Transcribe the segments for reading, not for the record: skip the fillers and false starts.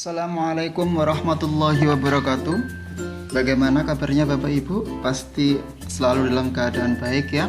Assalamualaikum warahmatullahi wabarakatuh. Bagaimana kabarnya Bapak Ibu? Pasti selalu dalam keadaan baik ya.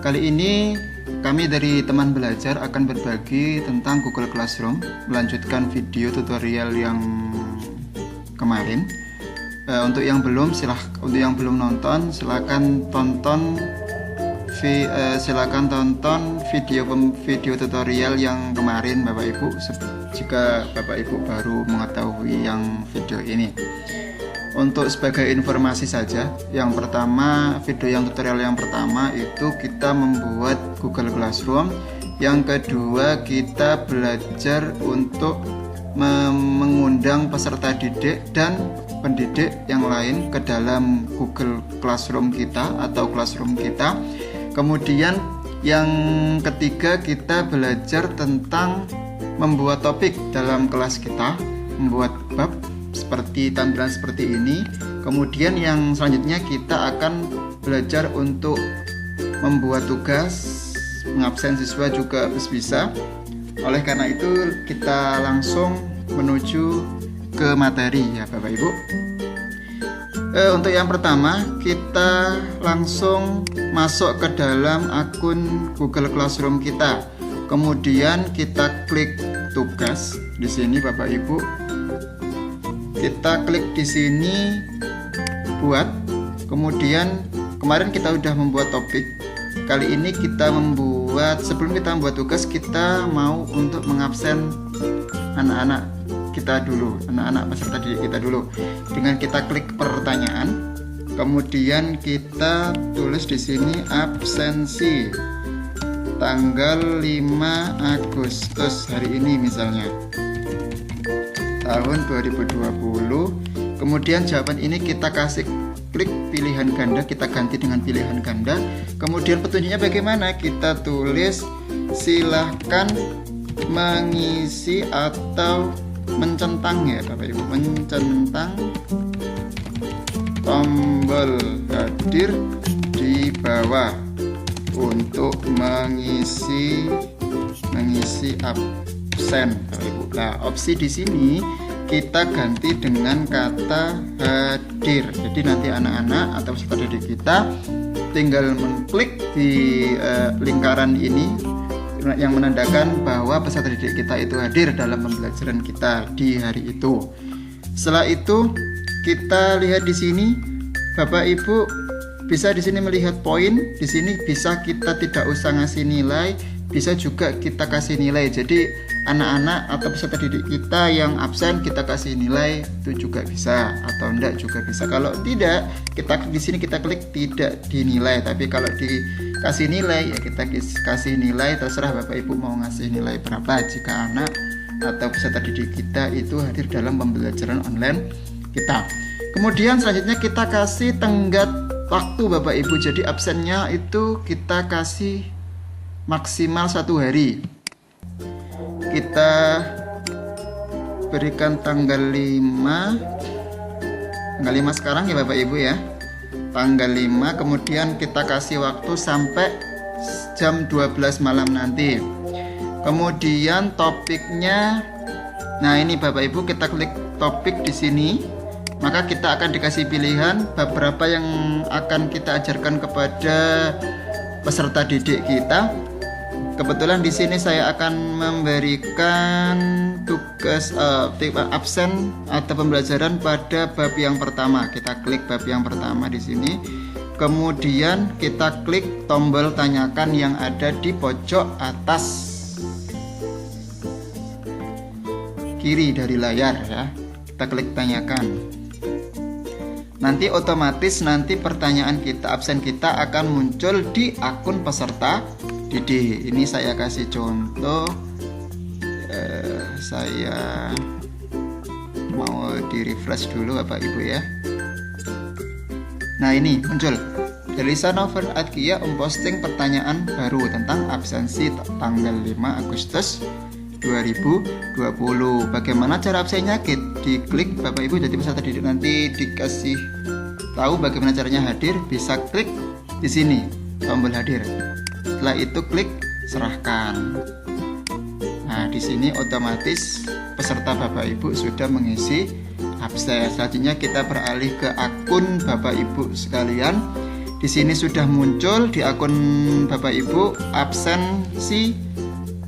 Kali ini kami dari teman belajar akan berbagi tentang Google Classroom, melanjutkan video tutorial yang kemarin. Untuk yang belum nonton silakan tonton video tutorial yang kemarin Bapak Ibu, jika Bapak Ibu baru mengetahui yang video ini. Untuk sebagai informasi saja, video tutorial yang pertama itu kita membuat Google Classroom. Yang kedua, kita belajar untuk mengundang peserta didik dan pendidik yang lain ke dalam Google Classroom kita atau Classroom kita. Kemudian yang ketiga, kita belajar tentang membuat topik dalam kelas kita, membuat bab seperti tampilan seperti ini. Kemudian yang selanjutnya kita akan belajar untuk membuat tugas, mengabsen siswa juga bisa. Oleh karena itu kita langsung menuju ke materi ya Bapak Ibu. Untuk yang pertama, kita langsung masuk ke dalam akun Google Classroom kita. Kemudian kita klik tugas di sini Bapak Ibu. Kita klik di sini buat. Kemudian kemarin kita udah membuat topik. Kali ini kita sebelum kita membuat tugas, kita mau untuk mengabsen anak-anak kita dulu, anak-anak peserta didik kita dulu, dengan kita klik pertanyaan. Kemudian kita tulis di sini absensi tanggal 5 Agustus hari ini misalnya tahun 2020. Kemudian jawaban ini kita kasih klik pilihan ganda, kita ganti dengan pilihan ganda. Kemudian petunjuknya bagaimana? Kita tulis silahkan mengisi atau mencentang ya Bapak Ibu, mencentang tombol hadir di bawah untuk mengisi absen Bapak Ibu. Nah, opsi di sini kita ganti dengan kata hadir. Jadi nanti anak-anak atau peserta didik kita tinggal mengklik di lingkaran ini yang menandakan bahwa peserta didik kita itu hadir dalam pembelajaran kita di hari itu. Setelah itu kita lihat di sini Bapak Ibu bisa di sini melihat poin. Di sini bisa kita tidak usah ngasih nilai, bisa juga kita kasih nilai. Jadi anak-anak atau peserta didik kita yang absen kita kasih nilai itu juga bisa, atau enggak juga bisa. Kalau tidak, kita di sini kita klik tidak dinilai. Tapi kalau dikasih nilai ya kita kasih nilai, terserah Bapak Ibu mau ngasih nilai berapa jika anak atau peserta didik kita itu hadir dalam pembelajaran online kita. Kemudian selanjutnya kita kasih tenggat waktu Bapak Ibu. Jadi absennya itu kita kasih maksimal 1 hari. Kita berikan tanggal 5 sekarang ya Bapak Ibu ya, tanggal 5. Kemudian kita kasih waktu sampai jam 12 malam nanti. Kemudian topiknya, nah ini Bapak Ibu, kita klik topik di sini, maka kita akan dikasih pilihan beberapa yang akan kita ajarkan kepada peserta didik kita. Kebetulan di sini saya akan memberikan tugas absen atau pembelajaran pada bab yang pertama. Kita klik bab yang pertama di sini. Kemudian kita klik tombol tanyakan yang ada di pojok atas kiri dari layar ya. Kita klik tanyakan. Nanti otomatis pertanyaan kita, absen kita akan muncul di akun peserta didik. Ini saya kasih contoh, saya mau di refresh dulu Bapak Ibu ya. Nah ini muncul Delisa Novel Adkia memposting pertanyaan baru tentang absensi tanggal 5 Agustus 2020. Bagaimana cara absennya? Diklik Bapak Ibu, jadi peserta didik nanti dikasih tahu bagaimana caranya hadir, bisa klik di sini tombol hadir. Setelah itu klik serahkan. Nah, di sini otomatis peserta Bapak Ibu sudah mengisi absen. Selanjutnya kita beralih ke akun Bapak Ibu sekalian. Di sini sudah muncul di akun Bapak Ibu absensi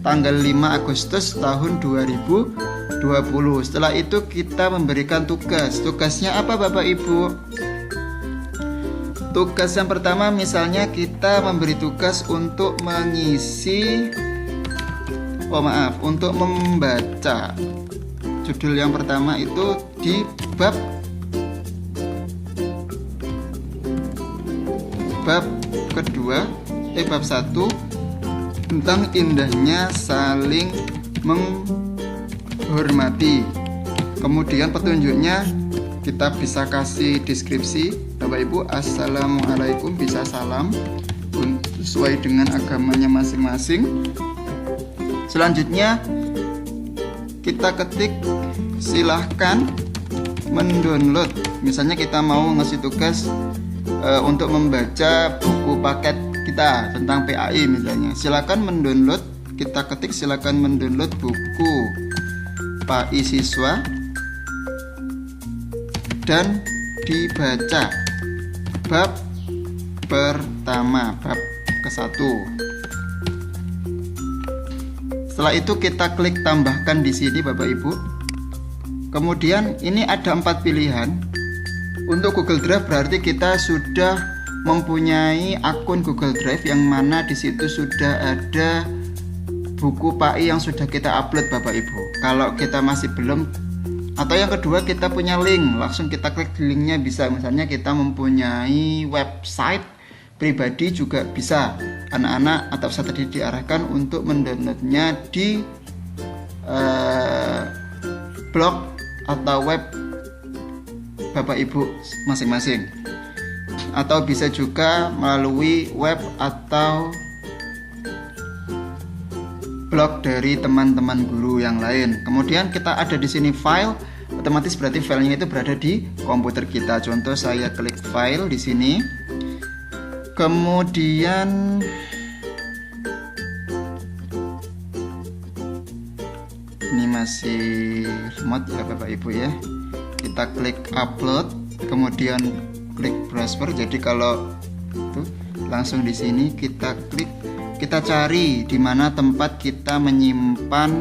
tanggal 5 Agustus tahun 2020. Setelah itu kita memberikan tugas. Tugasnya apa Bapak Ibu? Tugas yang pertama misalnya kita memberi tugas untuk mengisi untuk membaca. Judul yang pertama itu di bab kedua, bab 1 tentang indahnya saling menghormati. Kemudian petunjuknya kita bisa kasih deskripsi Bapak Ibu, assalamualaikum, bisa salam sesuai dengan agamanya masing-masing. Selanjutnya kita ketik silahkan mendownload. Misalnya kita mau ngasih tugas untuk membaca buku paket kita tentang PAI misalnya. Silakan mendownload, kita ketik silakan mendownload buku PAI siswa dan dibaca bab pertama, bab ke-1. Setelah itu kita klik tambahkan di sini Bapak Ibu. Kemudian ini ada 4 pilihan. Untuk Google Drive berarti kita sudah mempunyai akun Google Drive yang mana di situ sudah ada buku PAI yang sudah kita upload Bapak Ibu. Kalau kita masih belum, atau yang kedua kita punya link, langsung kita klik di linknya bisa. Misalnya kita mempunyai website pribadi juga bisa. Anak-anak atau peserta didik diarahkan untuk mendownloadnya di blog atau web Bapak Ibu masing-masing, atau bisa juga melalui web atau blog dari teman-teman guru yang lain. Kemudian kita ada di sini file, otomatis berarti filenya itu berada di komputer kita. Contoh saya klik file di sini. Kemudian ini masih remote ya Bapak Ibu ya. Kita klik upload, kemudian klik browser. Jadi kalau itu langsung di sini kita klik, kita cari di mana tempat kita menyimpan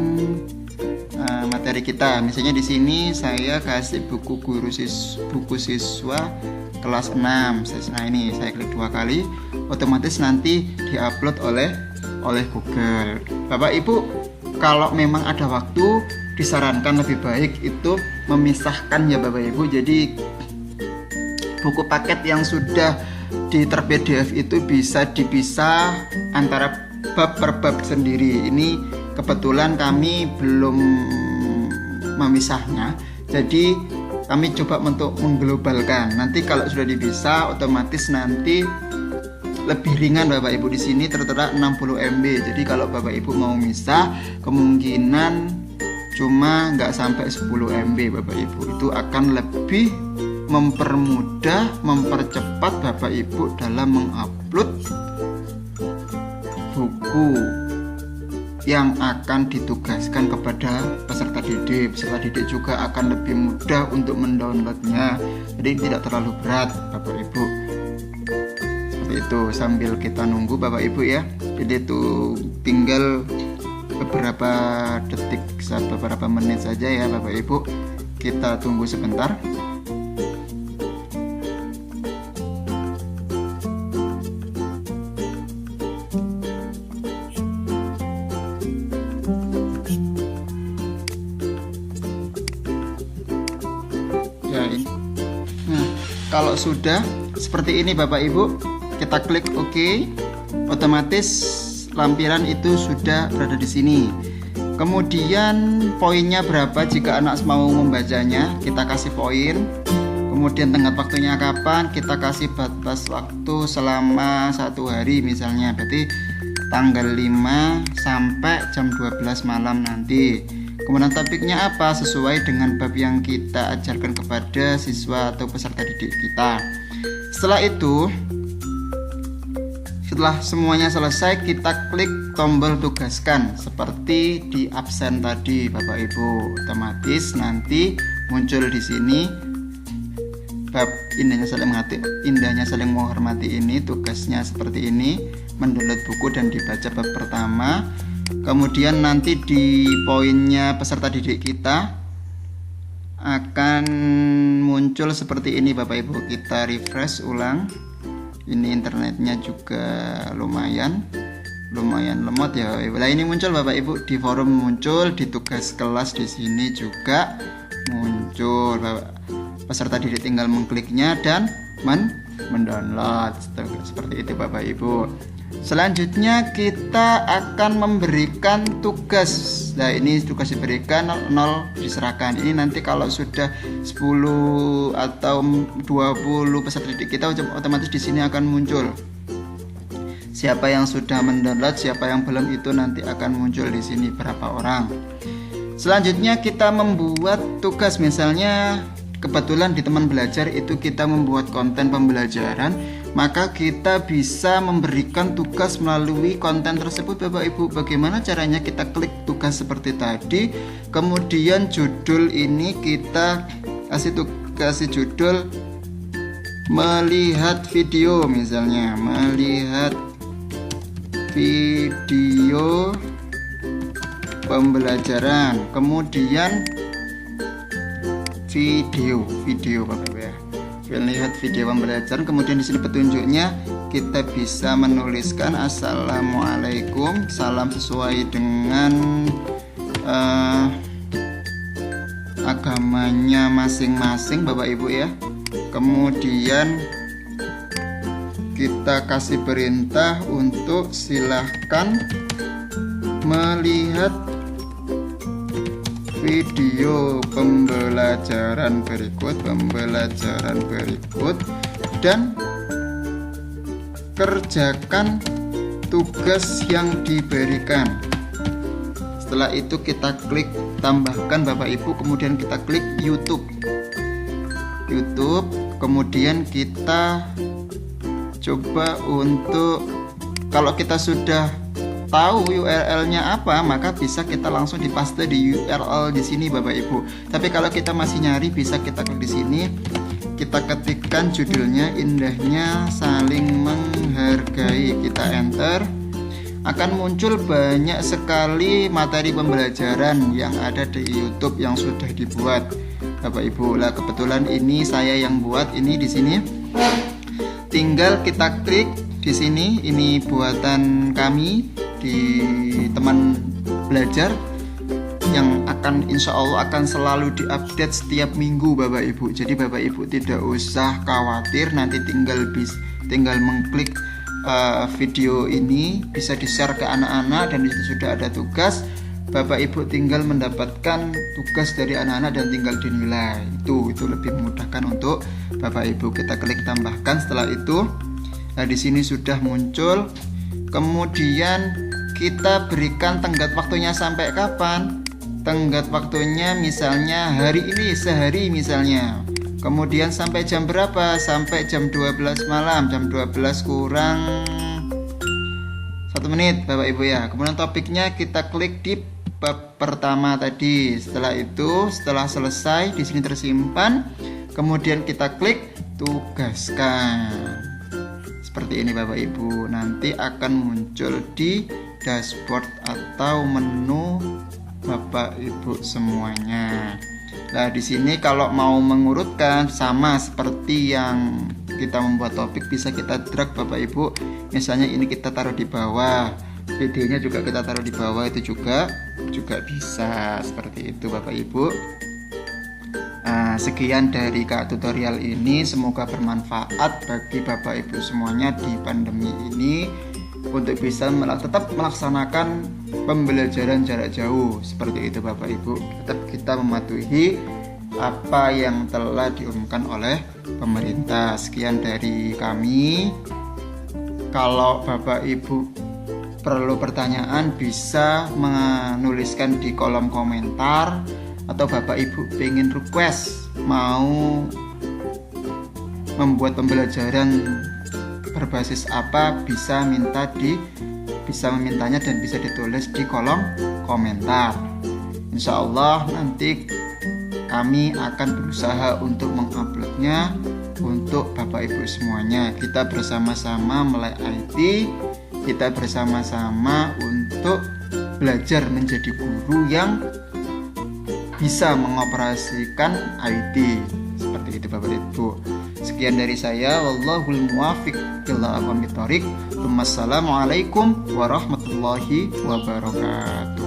materi kita. Misalnya di sini saya kasih buku buku siswa kelas 6. Nah ini saya klik 2 kali, otomatis nanti diupload oleh Google. Bapak Ibu, kalau memang ada waktu, disarankan lebih baik itu memisahkan ya Bapak Ibu. Jadi buku paket yang sudah diterbit PDF itu bisa dipisah antara bab per bab sendiri. Ini kebetulan kami belum memisahnya, jadi kami coba untuk mengglobalkan. Nanti kalau sudah dipisah, otomatis nanti lebih ringan Bapak Ibu. Di sini tertera 60 MB. Jadi kalau Bapak Ibu mau misah, kemungkinan cuma nggak sampai 10 MB Bapak Ibu. Itu akan lebih mempermudah, mempercepat Bapak Ibu dalam mengupload buku yang akan ditugaskan kepada peserta didik. Peserta didik juga akan lebih mudah untuk mendownloadnya. Jadi tidak terlalu berat Bapak Ibu. Seperti itu, sambil kita nunggu Bapak Ibu ya. Jadi itu tinggal beberapa detik, beberapa menit saja ya Bapak Ibu. Kita tunggu sebentar. Kalau sudah seperti ini Bapak Ibu, kita klik OK, otomatis lampiran itu sudah berada di sini. Kemudian poinnya berapa jika anak mau membacanya, kita kasih poin. Kemudian tenggat waktunya kapan, kita kasih batas waktu selama 1 hari misalnya, berarti tanggal 5 sampai jam 12 malam nanti. Kemudian topiknya apa, sesuai dengan bab yang kita ajarkan kepada siswa atau peserta didik kita. Setelah Setelah semuanya selesai, kita klik tombol tugaskan seperti di absen tadi Bapak Ibu. Otomatis nanti muncul di sini bab indahnya saling menghormati ini, tugasnya seperti ini, mendownload buku dan dibaca bab pertama. Kemudian nanti di poinnya peserta didik kita akan muncul seperti ini Bapak Ibu. Kita refresh ulang. Ini internetnya juga lumayan lemot ya. Nah, ini muncul Bapak Ibu, di forum muncul, di tugas kelas di sini juga muncul. Peserta didik tinggal mengkliknya dan mendownload. Seperti itu Bapak Ibu. Selanjutnya kita akan memberikan tugas. Nah, ini tugas diberikan, 0 diserahkan. Ini nanti kalau sudah 10 atau 20 peserta didik kita, otomatis di sini akan muncul. Siapa yang sudah mendownload, siapa yang belum, itu nanti akan muncul di sini berapa orang. Selanjutnya kita membuat tugas, misalnya kebetulan di teman belajar itu kita membuat konten pembelajaran, maka kita bisa memberikan tugas melalui konten tersebut Bapak Ibu. Bagaimana caranya? Kita klik tugas seperti tadi, kemudian judul ini kita kasih judul melihat video, misalnya melihat video pembelajaran, kemudian video Bapak Ibu ya. Lihat video pembelajaran, kemudian di sini petunjuknya kita bisa menuliskan Assalamualaikum, salam sesuai dengan agamanya masing-masing Bapak Ibu ya. Kemudian kita kasih perintah untuk silahkan melihat video pembelajaran berikut dan kerjakan tugas yang diberikan. Setelah itu kita klik tambahkan Bapak Ibu, kemudian kita klik YouTube, kemudian kita coba untuk, kalau kita sudah tahu URL-nya apa, maka bisa kita langsung dipaste di URL di sini Bapak Ibu. Tapi kalau kita masih nyari, bisa kita klik di sini, kita ketikkan judulnya indahnya saling menghargai, kita enter. Akan muncul banyak sekali materi pembelajaran yang ada di YouTube yang sudah dibuat Bapak Ibu. Lah kebetulan ini saya yang buat ini di sini. Tinggal kita klik di sini, ini buatan kami di teman belajar yang akan insya Allah akan selalu diupdate setiap minggu Bapak Ibu. Jadi Bapak Ibu tidak usah khawatir, nanti tinggal mengklik video ini, bisa di-share ke anak-anak dan disitu sudah ada tugas. Bapak Ibu tinggal mendapatkan tugas dari anak-anak dan tinggal dinilai. Itu lebih memudahkan untuk Bapak Ibu. Kita klik tambahkan, setelah itu di sini sudah muncul. Kemudian kita berikan tenggat waktunya sampai kapan. Tenggat waktunya misalnya hari ini, sehari misalnya. Kemudian sampai jam berapa? Sampai jam 12 malam, jam 12 kurang 1 menit Bapak Ibu ya. Kemudian topiknya kita klik di bab pertama tadi. Setelah itu, setelah selesai di sini tersimpan, kemudian kita klik tugaskan. Seperti ini Bapak Ibu. Nanti akan muncul di dashboard atau menu Bapak Ibu semuanya. Nah, di sini kalau mau mengurutkan sama seperti yang kita membuat topik, bisa kita drag Bapak Ibu. Misalnya ini kita taruh di bawah, videonya juga kita taruh di bawah, itu juga bisa seperti itu Bapak Ibu. Sekian dari Kak tutorial ini, semoga bermanfaat bagi Bapak Ibu semuanya di pandemi ini untuk bisa tetap melaksanakan pembelajaran jarak jauh seperti itu Bapak Ibu. Tetap kita mematuhi apa yang telah diumumkan oleh pemerintah. Sekian dari kami. Kalau Bapak Ibu perlu pertanyaan, bisa menuliskan di kolom komentar, atau Bapak Ibu pengen request mau membuat pembelajaran berbasis apa, bisa memintanya dan bisa ditulis di kolom komentar. Insya Allah nanti kami akan berusaha untuk menguploadnya untuk Bapak Ibu semuanya. Kita bersama-sama melek IT, kita bersama-sama untuk belajar menjadi guru yang bisa mengoperasikan IT. Seperti itu Bapak Ibu. Sekian dari saya, wallahul muwaffiq ila aqwamit thoriq. Wassalamualaikum warahmatullahi wabarakatuh.